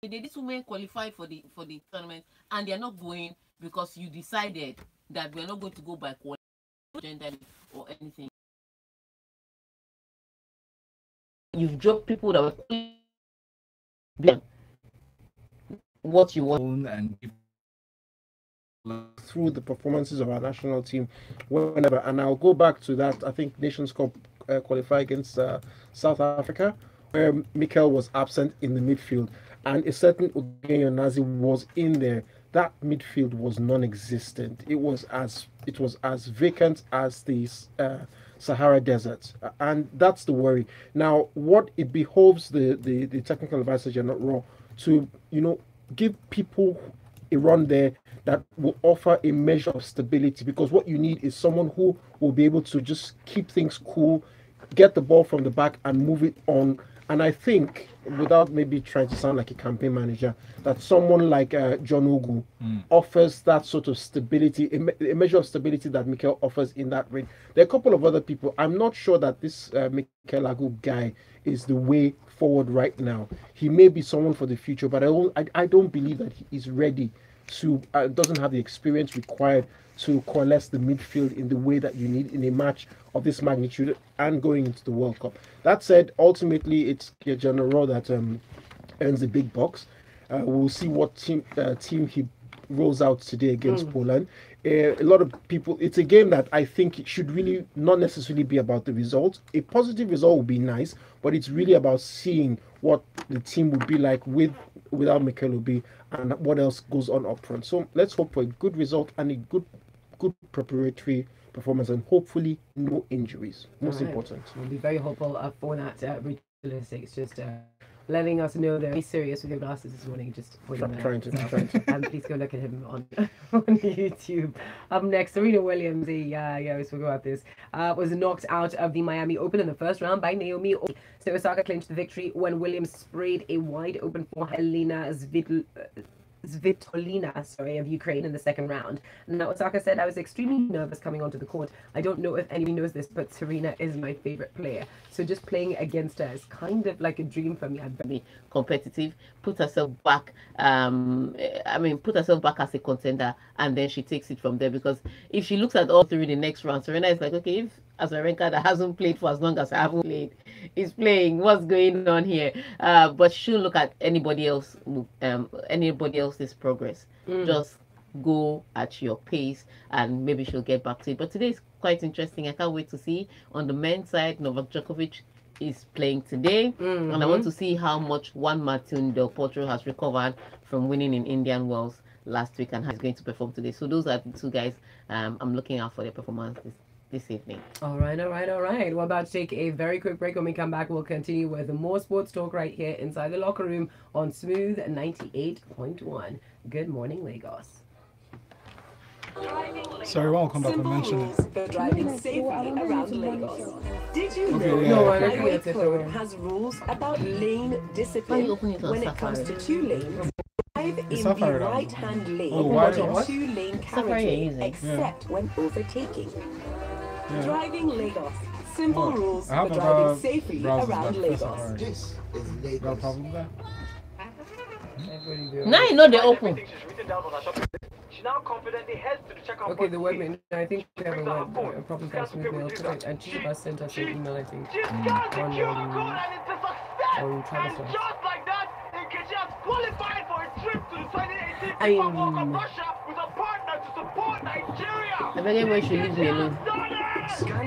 These women qualify for the tournament, and they're not going because you decided that we're not going to go by quality, gender, or anything. You've dropped people that were what you want and through the performances of our national team whenever. And I'll go back to that. I think Nations Cup qualify against South Africa, where Mikel was absent in the midfield, and a certain Onazi was in there. That midfield was non-existent. It was as vacant as the Sahara Desert, and that's the worry. Now, what it behoves the technical advisor General Raw to give people a run there that will offer a measure of stability, because what you need is someone who will be able to just keep things cool, get the ball from the back and move it on. And I think, without maybe trying to sound like a campaign manager, that someone like John Ogu offers that sort of stability, a measure of stability that Mikel offers in that range. There are a couple of other people. I'm not sure that this Mikel Agu guy is the way forward right now. He may be someone for the future, but I don't believe that he is ready to, doesn't have the experience required to coalesce the midfield in the way that you need in a match of this magnitude and going into the World Cup. That said, ultimately it's General that earns the big bucks. We'll see what team he rolls out today against Poland. A lot of people, it's a game that I think it should really not necessarily be about the result. A positive result would be nice, but it's really about seeing what the team would be like without Mikel Obi and what else goes on up front. So let's hope for a good result and a good preparatory performance, and hopefully no injuries. Most important. We'll be very hopeful for that. Brutalistix just letting us know they're very serious with your glasses this morning. Just trying to. And please go look at him on YouTube. Up next, Serena Williams. We spoke about this. Was knocked out of the Miami Open in the first round by Naomi Osaka. So Osaka clinched the victory when Williams sprayed a wide open for Helena Svitolina, of Ukraine in the second round. Now, Osaka said, "I was extremely nervous coming onto the court. I don't know if anybody knows this, but Serena is my favorite player. So just playing against her is kind of like a dream for me. I'm very competitive, put herself back, put herself back as a contender, and then she takes it from there. Because if she looks at all three the next round, Serena is like, okay, if Azarenka that hasn't played for as long as I haven't played is playing, what's going on here? But she shouldn't look at anybody else's progress. Just go at your pace, and maybe she'll get back to it. But today is quite interesting. I can't wait to see. On the men's side, Novak Djokovic is playing today, and I want to see how much Juan Martín del Potro has recovered from winning in Indian Wells last week and how he's going to perform today. So those are the two guys I'm looking out for their performance this evening. All right. We're about to take a very quick break. When we come back, we'll continue with more sports talk right here inside the locker room on Smooth 98.1. Good morning, Lagos. Sorry, I won't come back and mention it. For driving safely around Lagos. Did you know that highway code has rules about lane discipline when it comes to two lanes? Drive in the right-hand lane or two-lane carriageway, except when overtaking. Driving Lagos. Simple rules for driving safely around Lagos. This is Lagos. Now you know they open. She now confidently heads to the checkout. Okay, the webmail. I think we have a problem with Smooth Mail, and she just sent us an email, I think, on Travis. Just like that, Nkechi has qualified for a trip to the 2018 FIFA World Cup Russia with a partner to support Nigeria. I beg everyone should leave me alone.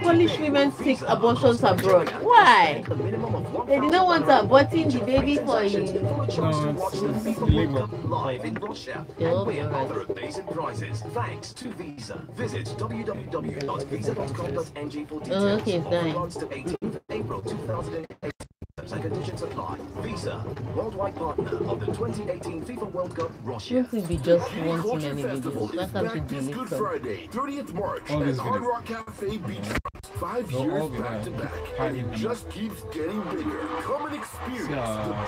Polish women seek abortions abroad. Why? They did not want to abort the baby for you. No, it's illegal. Live in Russia. And we have other amazing prizes. Thanks to Visa. Visit www.visa.com.ng for details. Okay, fine. Runs to 18th April 2008. And conditions apply. Visa, worldwide partner of the 2018 FIFA World Cup Russia. It will be just one too many videos. That can't be This Good Friday, 30th March, All at these Hard videos. Rock Cafe Beachfront. 5 years back to back, and it just keeps getting bigger. Come and experience the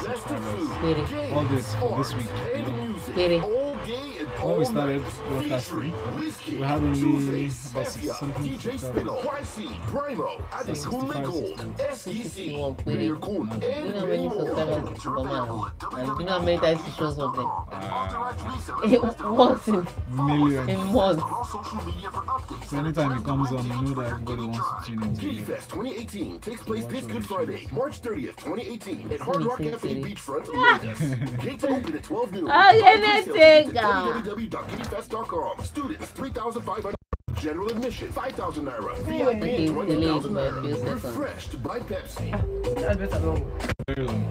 best of food, games, all this for art, this week. and music, Kitty. all day and When we all started night. broadcasting, Whiskey, we had only Two-Face, about Sevilla, something DJ to Spinner, YC, Primo, Adi 65, Gold, 61 SEC, quid. Premier Cool, You know how many and subscribers to Superman? And you know how many times he shows up there? millions. Once in months. So anytime he comes on, you know that everybody wants to tune into Giddy him. Fest 2018 takes place this Good Friday, March 30th, 2018, at Hard Rock Cafe Beachfront, Vegas. Gates open at 12 noon. www.giddyfest.com. Students 3,500. General admission 5,000 naira. Okay, VIP delayed 20,000 by a few naira. seconds. Refreshed by Pepsi. Very long.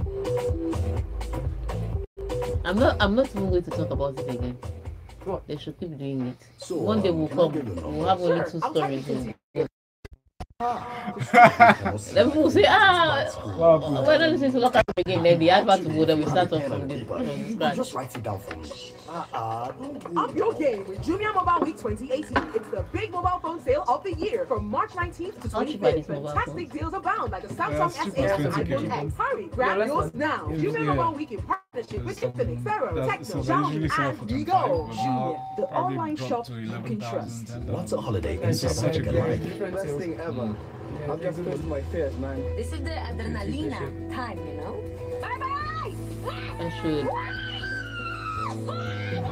I'm not even going to talk about it again. What? They should keep doing it. So, One day we'll come. We'll have only two I'm stories. talking In. Then people will say, we're not listening to local again. Then the advert will go. Then we start off from scratch. Just write it down for me. Up your game with Jumia Mobile Week 2018. It's the big mobile phone sale of the year from March 19th to How cheap are these 25th. mobile Fantastic phones? deals abound like the Samsung Yeah, super S8 and expensive. iPhone X. Hurry, grab Yeah, yours listen. now. Yeah, Jumia yeah. Mobile Week in partnership with Infinix, Vero, That's- Tecno, so they usually Xiaomi, sell for and 25, Vigo. but Jumia, now the probably online dropped shop to you can 11,000, trust. 10,000. What's a holiday It's inside such a my good mind? idea. Best thing ever. I'm just facing my fears, man. This is the adrenalina time, you know? Bye-bye! I should. I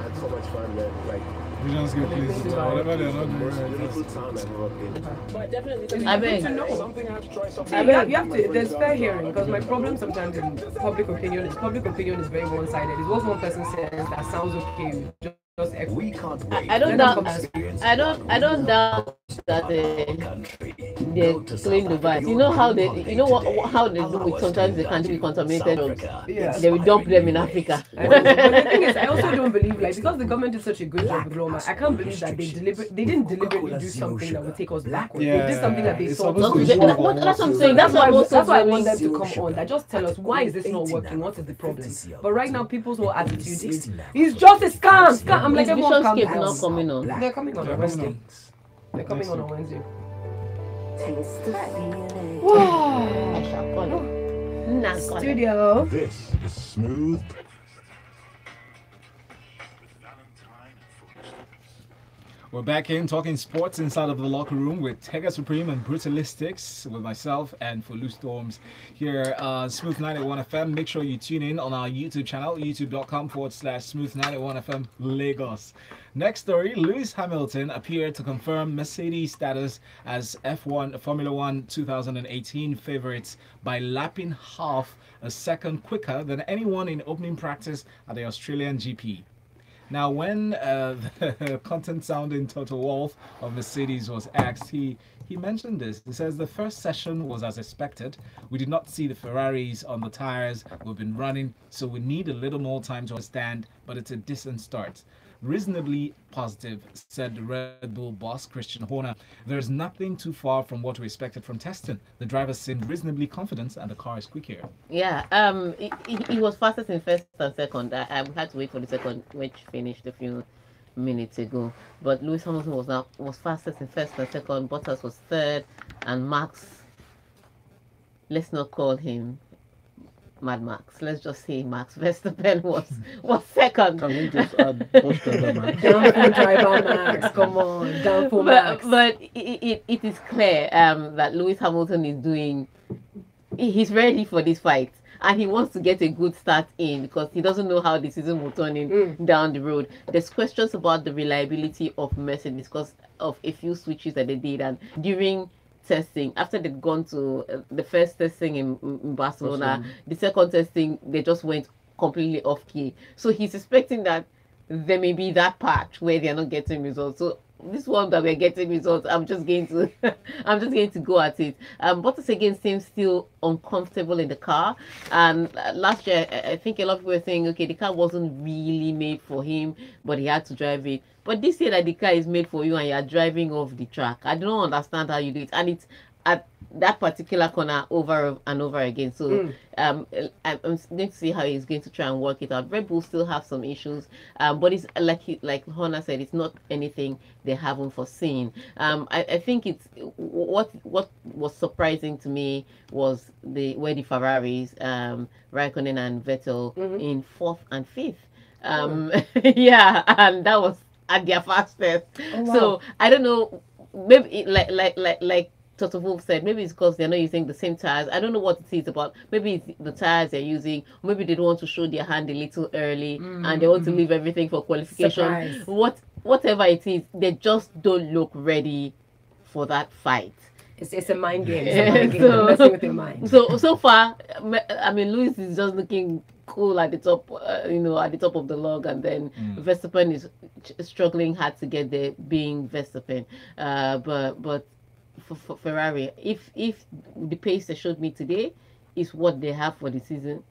had so much fun, man. Like, We just get places. Whatever they're not doing most right. beautiful town I've ever been. But definitely, I beg. Something I have to try something. I mean, you have to, there's fair hearing, because my problem sometimes in public opinion is very one-sided. It's what one person says that sounds okay. Just We can't wait. I don't for doubt. the experience I don't doubt that they clean the vibes. You know how how they do it. Sometimes they can't be contaminated drugs. Yeah. They will dump them in Africa. But the thing is, I also don't believe, like, because the government did such a good job with Roma, I can't believe that they didn't deliberately do something that would take us backwards. They did something that they it's saw. supposed Okay, to that's what I'm saying. That's That's why why I want them to come on. That just tell us, why is this not working? What is the problem? But right now, people's whole attitude is, it's just a scam. I'm like, everyone calm Vision down. not coming on. They're coming on They're Wednesday. coming They're coming on Wednesday. taste the feeling. I shall call it. Nah, call it. Studio. This is Smooth. We're back in talking sports inside of the locker room with Tega Supreme and Brutalistix with myself and Folu Storms here, Smooth 91 FM. Make sure you tune in on our YouTube channel, youtube.com/Smooth 91 FM Lagos. Next story, Lewis Hamilton appeared to confirm Mercedes' status as F1 Formula 1 2018 favorites by lapping half a second quicker than anyone in opening practice at the Australian GP. Now, when the content sounding Toto Wolff of Mercedes was asked, he mentioned this. He says the first session was as expected. We did not see the Ferraris on the tires we've been running, so we need a little more time to understand, but it's a decent start. Reasonably positive, said the Red Bull boss Christian Horner. There's nothing too far from what we expected from testing. The drivers seemed reasonably confident and the car is quicker. Yeah, he was fastest in first and second. I had to wait for the second, which finished a few minutes ago. But Lewis Hamilton was fastest in first and second. Bottas was third, and Max, let's not call him Mad Max. Let's just say Max Verstappen was second. Can we just add bus driver Max? Downfall driver Max, come on, downfall Max. But it is clear that Lewis Hamilton is he's ready for this fight. And he wants to get a good start in because he doesn't know how the season will turn in down the road. There's questions about the reliability of Mercedes because of a few switches that they did. And during testing, after they'd gone to the first testing in Barcelona, the second testing, they just went completely off key. So he's expecting that there may be that patch where they're not getting results. So this one that we're getting results, I'm just going to go at it. Bottas again seems still uncomfortable in the car. And last year, I think a lot of people were saying, okay, the car wasn't really made for him, but he had to drive it. But this year that the car is made for you and you're driving off the track, I don't understand how you do it. And it's at that particular corner over and over again. So I'm going to see how he's going to try and work it out. Red Bull still have some issues, but it's like Honor said, it's not anything they haven't foreseen. I think it's what was surprising to me was where the Ferraris, Raikkonen and Vettel in 4th and 5th. Yeah, and that was at their fastest. Oh, wow. So I don't know, maybe like Toto Wolf said, maybe it's because they're not using the same tires. I don't know what it is about. Maybe it's the tires they're using. Maybe they don't want to show their hand a little early, and they want to leave everything for qualification. Surprise. Whatever it is, they just don't look ready for that fight. It's a mind game. It's a mind game. They're messing with your mind. So far, I mean, Lewis is just looking cool at the top, at the top of the log, and then Verstappen is struggling hard to get there, being Verstappen. But for Ferrari, if the pace they showed me today is what they have for the season,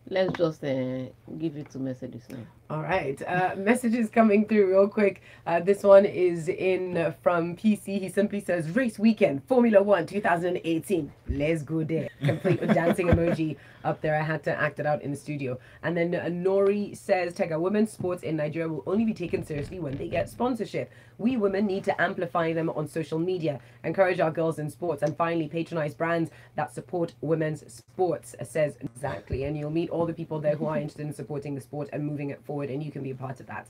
let's just give it to Mercedes now. All right. Messages coming through real quick. This one is in from PC. He simply says, race weekend, Formula 1 2018. Let's go there. Complete with dancing emoji up there. I had to act it out in the studio. And then Nori says, Tega, women's sports in Nigeria will only be taken seriously when they get sponsorship. We women need to amplify them on social media, encourage our girls in sports, and finally patronize brands that support women's sports, says exactly. And you'll meet all the people there who are interested in supporting the sport and moving it forward, and you can be a part of that.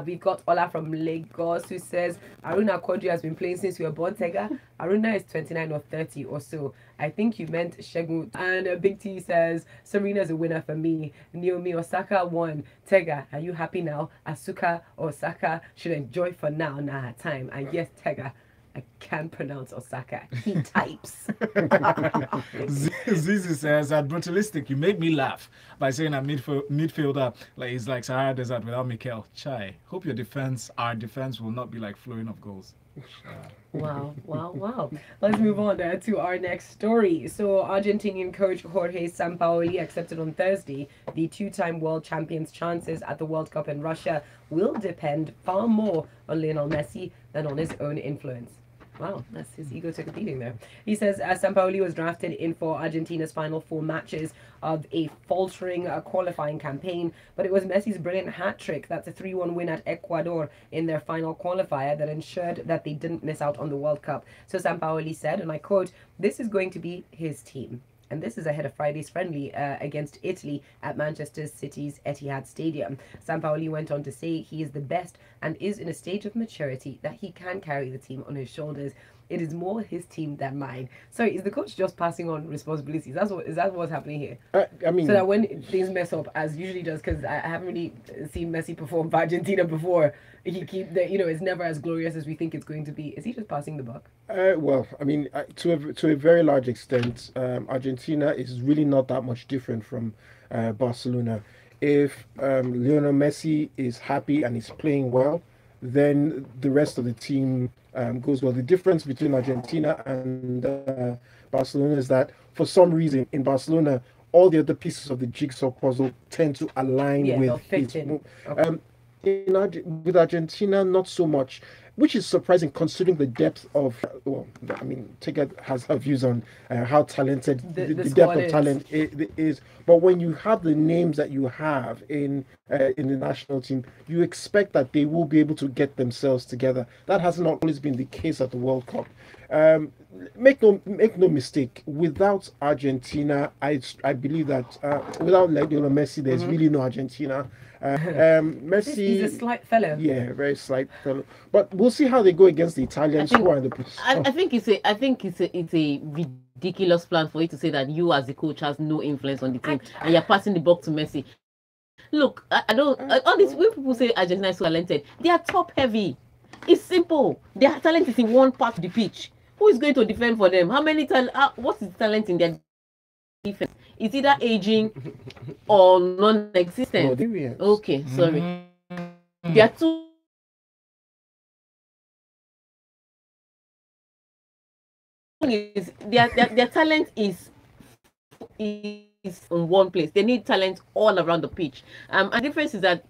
We've got Ola from Lagos who says, Aruna Kodri has been playing since we were born, Tega. Aruna is 29 or 30 or so. I think you meant Shegun. And Big T says, Serena's a winner for me. Naomi Osaka won. Tega, are you happy now? Asuka Osaka should enjoy for now, nah, time. And yes, Tega, I can't pronounce Osaka. He types. Zizi says, at Brutalistic, you make me laugh by saying that midfielder is like Sahara Desert without Mikel. Chai, hope our defense will not be like flowing of goals. Wow. Let's move on to our next story. So Argentinian coach Jorge Sampaoli accepted on Thursday the two-time world champion's chances at the World Cup in Russia will depend far more on Lionel Messi than on his own influence. Wow, that's his ego took a beating there. He says Sampaoli was drafted in for Argentina's final 4 matches of a faltering qualifying campaign, but it was Messi's brilliant hat-trick, that's a 3-1 win at Ecuador in their final qualifier, that ensured that they didn't miss out on the World Cup. So Sampaoli said, and I quote, "This is going to be his team." And this is ahead of Friday's friendly against Italy at Manchester City's Etihad Stadium. Sampaoli went on to say he is the best and is in a stage of maturity that he can carry the team on his shoulders. It is more his team than mine. Sorry, is the coach just passing on responsibilities? Is that what's happening here? I mean, so that when things mess up, as usually does, because I haven't really seen Messi perform for Argentina before. It's never as glorious as we think it's going to be. Is he just passing the buck? Well, I mean, to a very large extent, Argentina is really not that much different from Barcelona. If Lionel Messi is happy and is playing well, then the rest of the team goes well. The difference between Argentina and Barcelona is that for some reason in Barcelona, all the other pieces of the jigsaw puzzle tend to align with his move. With Argentina, not so much, which is surprising considering the depth of. Well, I mean, Tega has her views on how talented the depth of talent is. But when you have the names that you have in the national team, you expect that they will be able to get themselves together. That has not always been the case at the World Cup. Make no mistake. Without Argentina, I believe that without Lionel Messi, there's really no Argentina. Messi, he's a slight fellow. Yeah, very slight fellow. But we'll see how they go against the Italians who are in the. I think it's a ridiculous plan for you to say that you as the coach has no influence on the team and you're passing the buck to Messi. Look, I don't. All these when people say Argentina is so talented, they are top heavy. It's simple. Their talent is in one part of the pitch. Who is going to defend for them? How many what is the talent in their defense? It's either aging or non-existent. Okay, sorry. There are two. Their talent is in one place. They need talent all around the pitch. And the difference is that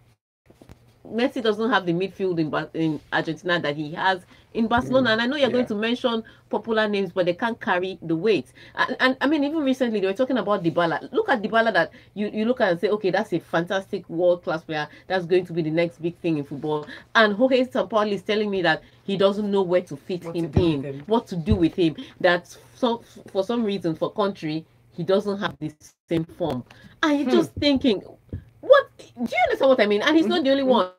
Messi doesn't have the midfield in Argentina that he has in Barcelona. And I know you're going to mention popular names, but they can't carry the weight. And I mean, even recently, they were talking about Dybala. Look at Dybala that you look at and say, okay, that's a fantastic world-class player. That's going to be the next big thing in football. And Jorge Sampaoli is telling me that he doesn't know where to fit him in, what to do with him. That for some reason, for country, he doesn't have the same form. And you're just thinking, what Do you understand what I mean? And he's not the only one.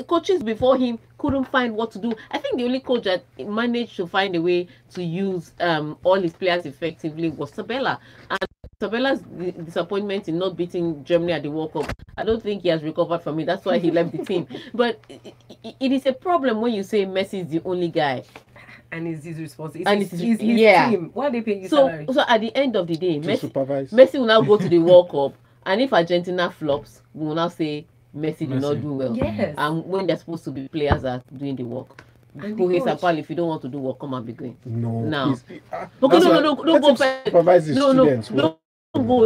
Coaches before him couldn't find what to do. I think the only coach that managed to find a way to use all his players effectively was Sabella. And Sabella's disappointment in not beating Germany at the World Cup, I don't think he has recovered from it. That's why he left the team. But it is a problem when you say Messi is the only guy. And it's his responsibility. It's his team. Why are they paying his salary? So at the end of the day, Messi will now go to the World Cup. And if Argentina flops, we will now say Messi did not do well. Yes. And when they're supposed to be players are doing the work. Who is Sampaoli? If you don't want to do work, come and be going. No. Now. Okay, don't go.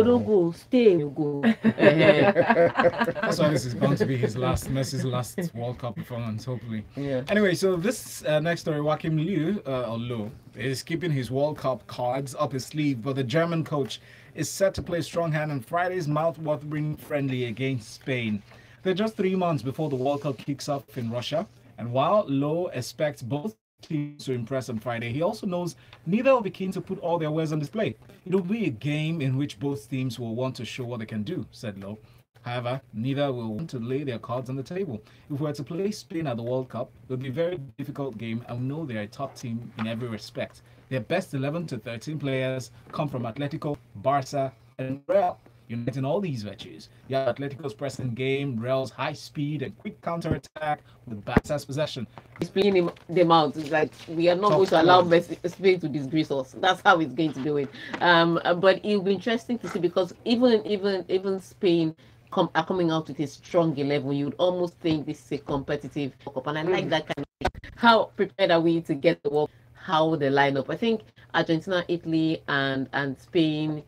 Don't go. Stay. You go. That's why this is bound to be Messi's last World Cup performance, hopefully. Yeah. Anyway, so this next story, Loew is keeping his World Cup cards up his sleeve, but the German coach is set to play strong hand on Friday's mouth-watering friendly against Spain. They're just 3 months before the World Cup kicks off in Russia, and while Loew expects both teams to impress on Friday, he also knows neither will be keen to put all their wares on display. It will be a game in which both teams will want to show what they can do, said Loew. However, neither will want to lay their cards on the table. If we were to play Spain at the World Cup, it would be a very difficult game, and we know they're a top team in every respect. Their best 11 to 13 players come from Atletico, Barca, and Real. Uniting all these virtues, you have Atletico's pressing game, Real's high speed and quick counter-attack with Barca's possession. He's playing them out. It's like we are not going to allow Spain to disgrace us. That's how he's going to do it. But it'll be interesting to see, because even Spain are coming out with a strong 11. You would almost think this is a competitive World Cup, and I like that kind of thing. How prepared are we to get the World Cup? How they line up? I think Argentina, Italy, and Spain,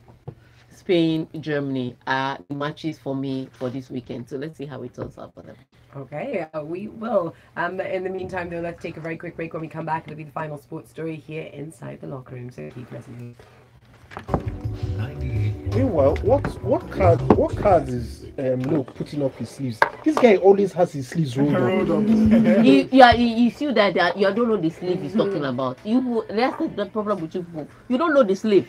Germany are the matches for me for this weekend. So let's see how it turns out for them. Okay, we will. In the meantime, though, let's take a very quick break. When we come back, it'll be the final sports story here inside the locker room. So keep listening. Meanwhile, what card is Loew putting up his sleeves? This guy always has his sleeves rolled up. You see that you don't know the sleeve he's talking about. That's the problem with you people. You don't know the sleeve.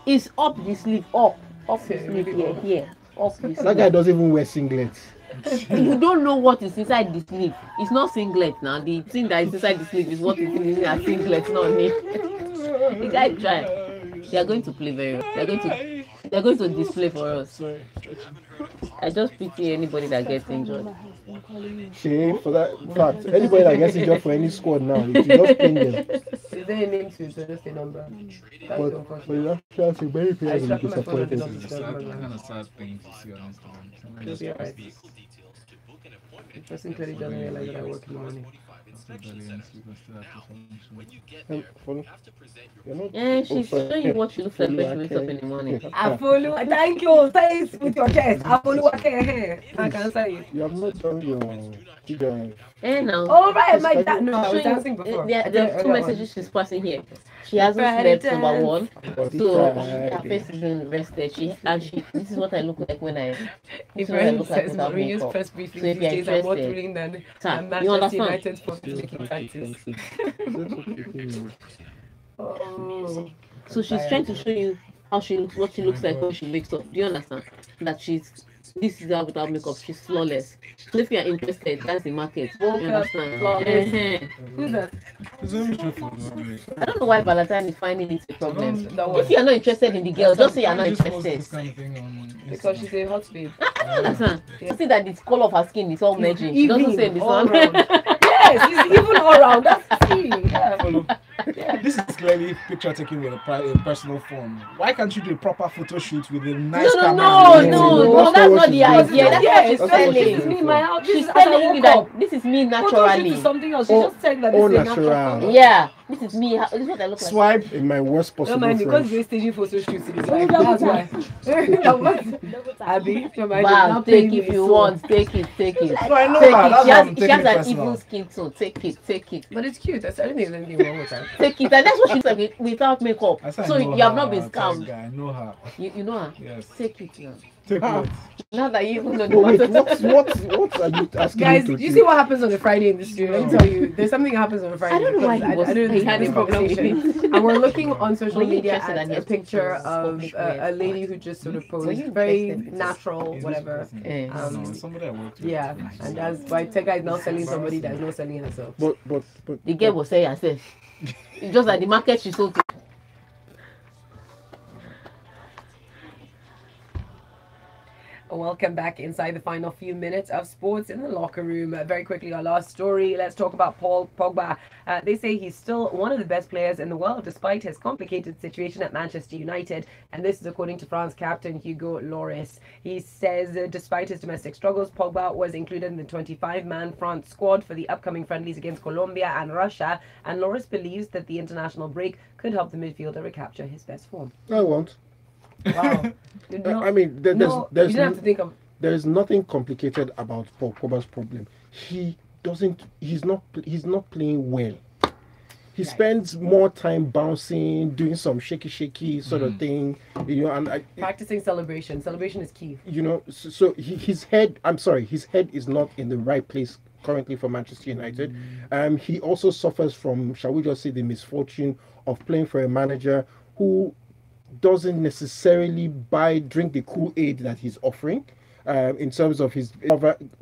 It's up the sleeve, up the sleeve here, up the sleeve. That guy doesn't even wear singlets. You don't know what is inside the sleeve. It's not singlet now. The thing that is inside the sleeve is what is in a singlet, not me. The guy tried. They are going to play very well. They're going to display for us. I just pity anybody that gets injured. See, for that fact, anybody that gets injured for any squad now, you just ping them. Is there a name to just a number? But you actually see many players will be disappointed. It's a kind of sad thing to see on Instagram. The person clearly doesn't realize that I work in the morning. She's showing you what she looks like when she wakes up in the morning. Folu, thank you. Say it with your chest. Folu, I can say it. You have not done your now. Oh, right, my dad. No, I was dancing before. There are two messages she's passing here. She hasn't slept, number one. So her face is being rested. This is what I look like when I. If friend says Mourinho's press briefing these days are more thrilling than Manchester United's for making practice. So she's trying to show you how she looks, what she looks like when she wakes up. Do you understand? That this is her without makeup. She's flawless. So if you are interested, that's the market. You understand? Who's that? I don't know why Valentine is finding it a problem. If you are not interested in the girl, just say you are not interested. Because she's a hot babe. You see that the color of her skin is all merging. She doesn't say the sun. Yes, it's even all around. That's the Yeah. This is clearly picture taken with a personal phone. Why can't you do a proper photo shoot with a nice camera? No, that's not the idea. That's what she's telling. This is me, my house. She's telling you that this is me naturally. This is something else. She's just saying that this is natural. Yeah, this is me. This is what I look like. Swipe in my worst possible friend. Because they're staging photo shoots. That's why. Wow, take if you want. Take it. No, I know her. She has an evil skin tone. Take it. But it's cute. I don't think there's anything wrong with that. Take it. And that's what she's like without makeup. So you have not been scammed. I know her. You know her? Yes. Take it now. Take notes. Now that you even know the Oh, wait, matter. what are you asking Guys, me do to you do? see what happens on a Friday in the studio? Let me tell you, there's something that happens on a Friday. I don't know why because he was. I don't He had this a problem with conversation. it. And we're looking on social Were you media interested at that he a has picture pictures of published a with lady who just sort of Were posed you very interested? natural, whatever. No, somebody I worked with. Yeah, and that's why Tega is now selling somebody that's not selling herself. But The girl was saying herself. It's just like the market she sold to. Welcome back inside the final few minutes of sports in the locker room. Very quickly, our last story. Let's talk about Paul Pogba. They say he's still one of the best players in the world despite his complicated situation at Manchester United. And this is according to France captain Hugo Lloris. He says despite his domestic struggles, Pogba was included in the 25-man France squad for the upcoming friendlies against Colombia and Russia. And Lloris believes that the international break could help the midfielder recapture his best form. I won't. Wow. I mean, there's you didn't have to think of. There's nothing complicated about Paul Pogba's problem. He's not playing well. He spends more time bouncing, doing some shaky sort of thing, you know, and Practicing celebration. Celebration is key. you know, so his head is not in the right place currently for Manchester United. He also suffers from, shall we just say, the misfortune of playing for a manager who doesn't necessarily drink the Kool-Aid that he's offering. In terms of his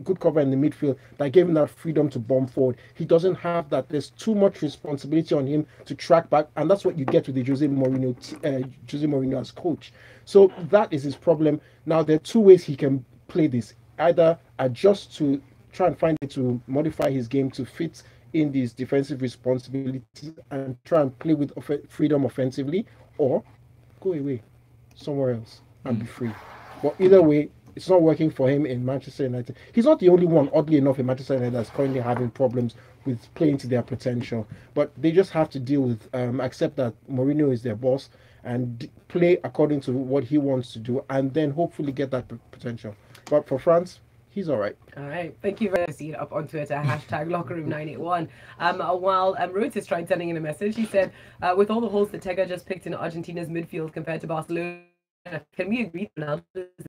good cover in the midfield that gave him that freedom to bomb forward. He doesn't have that. There's too much responsibility on him to track back, and that's what you get with the Jose Mourinho as coach. So that is his problem. Now there are two ways he can play this: either adjust to try and find it to modify his game to fit in these defensive responsibilities and try and play with freedom offensively, or go away somewhere else and be free. But either way, it's not working for him in Manchester United. He's not the only one, oddly enough, in Manchester United that's currently having problems with playing to their potential. But they just have to deal with, accept that Mourinho is their boss and play according to what he wants to do, and then hopefully get that potential. But for France, he's all right. All right. Thank you very much. See it up on Twitter, hashtag lockerroom981. While Roots is trying sending in a message, he said, with all the holes that Tega just picked in Argentina's midfield compared to Barcelona, can we agree now